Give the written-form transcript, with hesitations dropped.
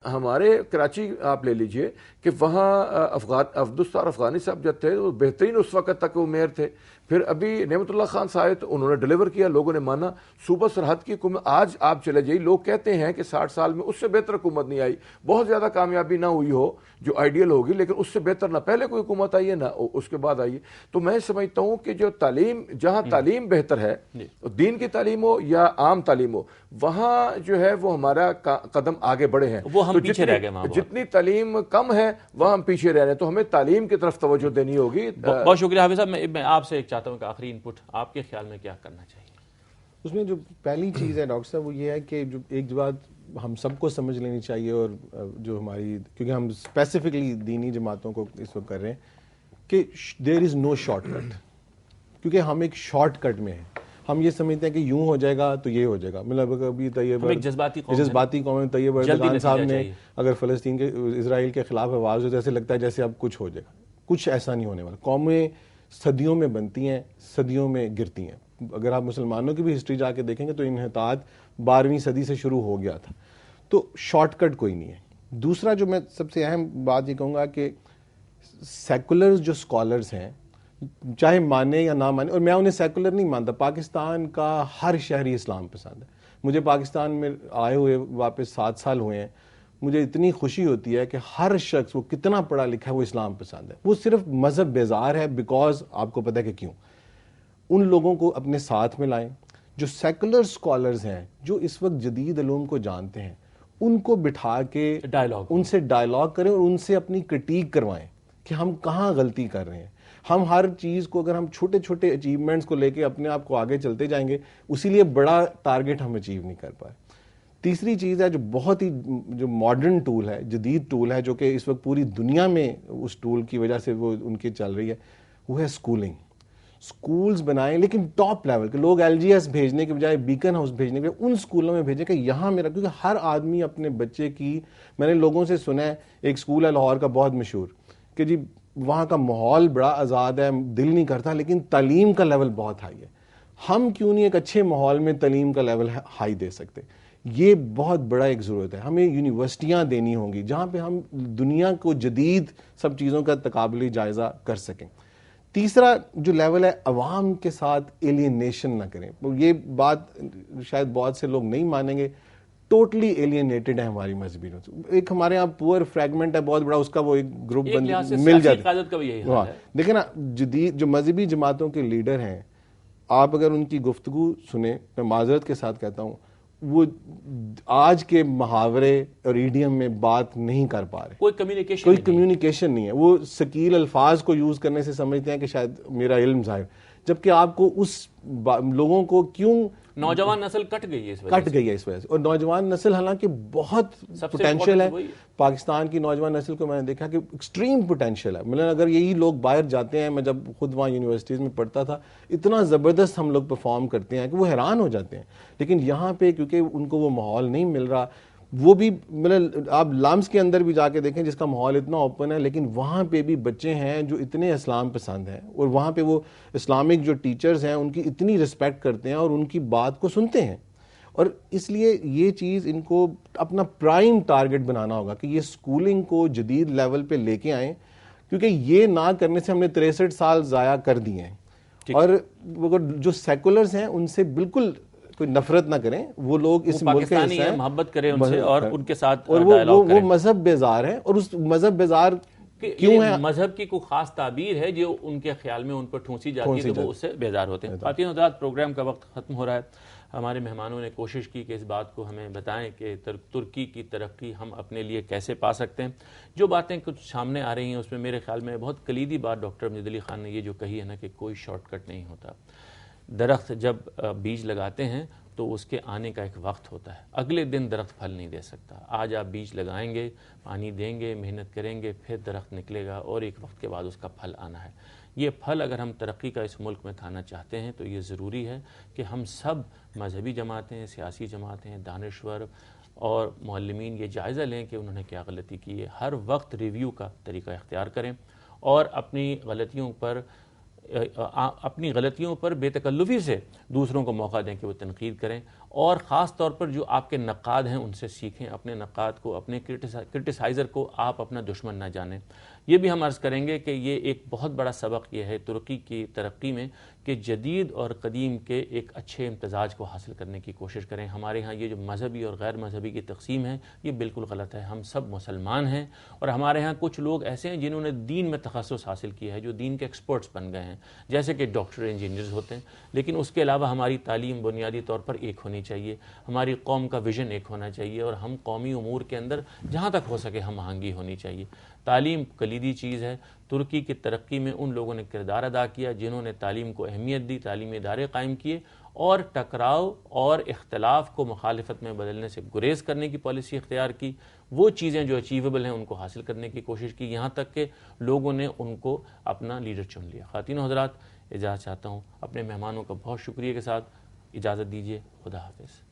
ہمارے کراچی آپ لے لیجئے کہ وہاں عبدالستار افغانی صاحب جو تھے وہ بہترین اس وقت تک وہ میئر تھے. پھر ابھی نعمت اللہ خان صاحب تو انہوں نے ڈیلیور کیا, لوگوں نے مانا. صوبہ سرحد کی حکومت آج آپ چلے جائیے, لوگ کہتے ہیں کہ 60 سال میں اس سے بہتر حکومت نہیں آئی. بہت زیادہ کامیابی نہ ہوئی ہو جو آئیڈیل ہوگی, لیکن اس سے بہتر نہ پہلے کوئی حکومت آئی ہے نہ اس کے بعد آئی ہے. تو میں سمجھتا ہوں کہ جو تعلیم, جہاں تعلیم بہتر ہے, دین کی تعلیم ہو یا عام تعلیم ہو, وہاں جو ہے وہ ہمارا قدم آگے بڑھے ہیں. وہ ہم پیچھے رہ گئے. جتنی تعلیم کم ہے وہاں ہم پیچھے رہ رہے ہیں, تو ہمیں تعلیم کی طرف توجہ دینی ہوگی. بہت شکریہ حافظ صاحب. میں آپ سے ایک چاہتا ہوں کہ آخری انپٹ آپ کے خیال میں کیا کرنا چاہیے؟ اس میں جو پہلی چیز ہے ڈاکٹر صاحب وہ یہ ہے کہ جو ایک بات ہم سب کو سمجھ لینی چاہیے, اور جو ہماری, کیونکہ ہم اسپیسیفکلی دینی جماعتوں کو اس وقت کر رہے ہیں کہ دیر از نو شارٹ کٹ, کیونکہ ہم ایک شارٹ کٹ میں ہیں. ہم یہ سمجھتے ہیں کہ یوں ہو جائے گا تو یہ ہو جائے گا. مطلب ابھی جذباتی قوم طیب اردگان صاحب نے اگر فلسطین کے اسرائیل کے خلاف آواز ہو تو ایسے لگتا ہے جیسے اب کچھ ہو جائے گا. کچھ ایسا نہیں ہونے والا. قومیں صدیوں میں بنتی ہیں, صدیوں میں گرتی ہیں. اگر آپ مسلمانوں کی بھی ہسٹری جا کے دیکھیں گے تو انحطاط 12ویں صدی سے شروع ہو گیا تھا. تو شارٹ کٹ کوئی نہیں ہے. دوسرا جو میں سب سے اہم بات یہ کہوں گا کہ سیکولرز جو اسکالرز ہیں, چاہے مانے یا نہ مانے, اور میں انہیں سیکولر نہیں مانتا, پاکستان کا ہر شہری اسلام پسند ہے. مجھے پاکستان میں آئے ہوئے واپس 7 سال ہوئے ہیں, مجھے اتنی خوشی ہوتی ہے کہ ہر شخص, وہ کتنا پڑھا لکھا ہے, وہ اسلام پسند ہے. وہ صرف مذہب بیزار ہے بیکاز آپ کو پتہ ہے کہ کیوں. ان لوگوں کو اپنے ساتھ میں لائیں. جو سیکولر اسکالرز ہیں, جو اس وقت جدید علوم کو جانتے ہیں, ان کو بٹھا کے ان سے ڈائلاگ کریں اور ان سے اپنی کرٹیک کروائیں کہ ہم کہاں غلطی کر رہے ہیں. ہم ہر چیز کو, اگر ہم چھوٹے چھوٹے اچیومنٹس کو لے کے اپنے آپ کو آگے چلتے جائیں گے, اسی لیے بڑا ٹارگٹ ہم اچیو نہیں کر پائے. تیسری چیز ہے جو بہت ہی جو ماڈرن ٹول ہے, جدید ٹول ہے, جو کہ اس وقت پوری دنیا میں اس ٹول کی وجہ سے وہ ان کی چل رہی ہے, وہ ہے اسکولنگ. اسکولز بنائیں لیکن ٹاپ لیول کے. لوگ ایل جی ایس بھیجنے کے بجائے بیکن ہاؤس بھیجنے کے بجائے ان اسکولوں میں بھیجیں کہ یہاں میرا, کیونکہ ہر آدمی اپنے بچے کی, میں نے لوگوں سے سنا ہے, ایک اسکول ہے لاہور کا بہت مشہور کہ جی وہاں کا ماحول بڑا آزاد ہے, دل نہیں کرتا, لیکن تعلیم کا لیول بہت ہائی ہے. ہم کیوں نہیں ایک اچھے ماحول میں تعلیم کا لیول ہائی دے سکتے؟ یہ بہت بڑا ایک ضرورت ہے. ہمیں یونیورسٹیاں دینی ہوں گی جہاں پہ ہم دنیا کو جدید سب چیزوں کا تقابلی جائزہ کر سکیں. تیسرا جو لیول ہے, عوام کے ساتھ ایلینیشن نہ کریں. یہ بات شاید بہت سے لوگ نہیں مانیں گے, ٹوٹلی ایلینیٹڈ ہے ہماری مذہبی. ایک ہمارے یہاں پور فریگمنٹ ہے بہت بڑا, اس کا وہ ایک گروپ مل جاتا ہے. دیکھیں نا, جدید جو مذہبی جماعتوں کے لیڈر ہیں, آپ اگر ان کی گفتگو سنیں, میں معذرت کے ساتھ کہتا ہوں, وہ آج کے محاورے اور ایڈیم میں بات نہیں کر پا رہے. کوئی کمیونیکیشن نہیں ہے. وہ ثقیل الفاظ کو یوز کرنے سے سمجھتے ہیں کہ شاید میرا علم ظاہر, جبکہ آپ کو اس لوگوں کو کیوں, نوجوان نسل کٹ گئی ہے اس وجہ سے. اور نوجوان نسل حالانکہ بہت پوٹینشیل ہے. پاکستان کی نوجوان نسل کو میں نے دیکھا کہ ایکسٹریم پوٹینشیل ہے. مطلب اگر یہی لوگ باہر جاتے ہیں, میں جب خود وہاں یونیورسٹیز میں پڑھتا تھا, اتنا زبردست ہم لوگ پرفارم کرتے ہیں کہ وہ حیران ہو جاتے ہیں. لیکن یہاں پہ کیونکہ ان کو وہ ماحول نہیں مل رہا, وہ بھی مطلب آپ لامس کے اندر بھی جا کے دیکھیں جس کا ماحول اتنا اوپن ہے, لیکن وہاں پہ بھی بچے ہیں جو اتنے اسلام پسند ہیں, اور وہاں پہ وہ اسلامک جو ٹیچرز ہیں ان کی اتنی رسپیکٹ کرتے ہیں اور ان کی بات کو سنتے ہیں. اور اس لیے یہ چیز ان کو اپنا پرائم ٹارگٹ بنانا ہوگا کہ یہ اسکولنگ کو جدید لیول پہ لے کے آئیں, کیونکہ یہ نہ کرنے سے ہم نے 63 سال ضائع کر دیے ہیں. اور جو سیکولرز ہیں ان سے بالکل کوئی نفرت نہ کریں, وہ لوگ اس ملک کے حصہ ہیں, محبت کریں ان سے اور ان کے ساتھ اور وہ مذہب بیزار ہیں. اور اس مذہب بیزار کیوں ہے؟ مذہب کی کوئی خاص تعبیر ہے جو ان کے خیال میں ان پر ٹھونسی جاتی ہے تو وہ اس سے بیزار ہوتے ہیں. خواتین و حضرات, پروگرام کا وقت ختم ہو رہا ہے. ہمارے مہمانوں نے کوشش کی کہ اس بات کو ہمیں بتائیں کہ ترکی کی ترقی ہم اپنے لیے کیسے پا سکتے ہیں. جو باتیں کچھ سامنے آ رہی ہیں اس میں میرے خیال میں بہت کلیدی بات ڈاکٹر امجد علی خان نے یہ جو کہی ہے نا کہ کوئی شارٹ کٹ نہیں ہوتا. درخت جب بیج لگاتے ہیں تو اس کے آنے کا ایک وقت ہوتا ہے. اگلے دن درخت پھل نہیں دے سکتا. آج آپ بیج لگائیں گے, پانی دیں گے, محنت کریں گے, پھر درخت نکلے گا اور ایک وقت کے بعد اس کا پھل آنا ہے. یہ پھل اگر ہم ترقی کا اس ملک میں کھانا چاہتے ہیں تو یہ ضروری ہے کہ ہم سب مذہبی جماعتیں, سیاسی جماعتیں, دانشور اور معلمین یہ جائزہ لیں کہ انہوں نے کیا غلطی کی ہے. ہر وقت ریویو کا طریقہ اختیار کریں اور اپنی غلطیوں پر بے تکلفی سے دوسروں کو موقع دیں کہ وہ تنقید کریں. اور خاص طور پر جو آپ کے نقاد ہیں ان سے سیکھیں، اپنے نقاد کو، اپنے کرٹیسائزر کو آپ اپنا دشمن نہ جانیں۔ یہ بھی ہم عرض کریں گے کہ یہ ایک بہت بڑا سبق یہ ہے ترکی کی ترقی میں کہ جدید اور قدیم کے ایک اچھے امتزاج کو حاصل کرنے کی کوشش کریں۔ ہمارے ہاں یہ جو مذہبی اور غیر مذہبی کی تقسیم ہے یہ بالکل غلط ہے۔ ہم سب مسلمان ہیں اور ہمارے ہاں کچھ لوگ ایسے ہیں جنہوں نے دین میں تخصص حاصل کیا ہے، جو دین کے ایکسپرٹس بن گئے ہیں، جیسے کہ ڈاکٹر انجینئرز ہوتے ہیں، لیکن اس کے علاوہ ہماری تعلیم بنیادی طور پر ایک ہونی چاہیے، ہماری قوم کا ویژن ایک ہونا چاہیے، اور ہم قومی امور کے اندر جہاں تک ہو سکے ہم آہنگی ہونی چاہیے۔ تعلیم کلیدی چیز ہے۔ ترکی کی ترقی میں ان لوگوں نے کردار ادا کیا جنہوں نے تعلیم کو اہمیت دی، تعلیمی ادارے قائم کیے اور ٹکراؤ اور اختلاف کو مخالفت میں بدلنے سے گریز کرنے کی پالیسی اختیار کی، وہ چیزیں جو اچیویبل ہیں ان کو حاصل کرنے کی کوشش کی، یہاں تک کہ لوگوں نے ان کو اپنا لیڈر چن لیا۔ خواتین و حضرات، اجازت چاہتا ہوں، اپنے مہمانوں کا بہت شکریہ کے ساتھ اجازت دیجیے۔ خدا حافظ۔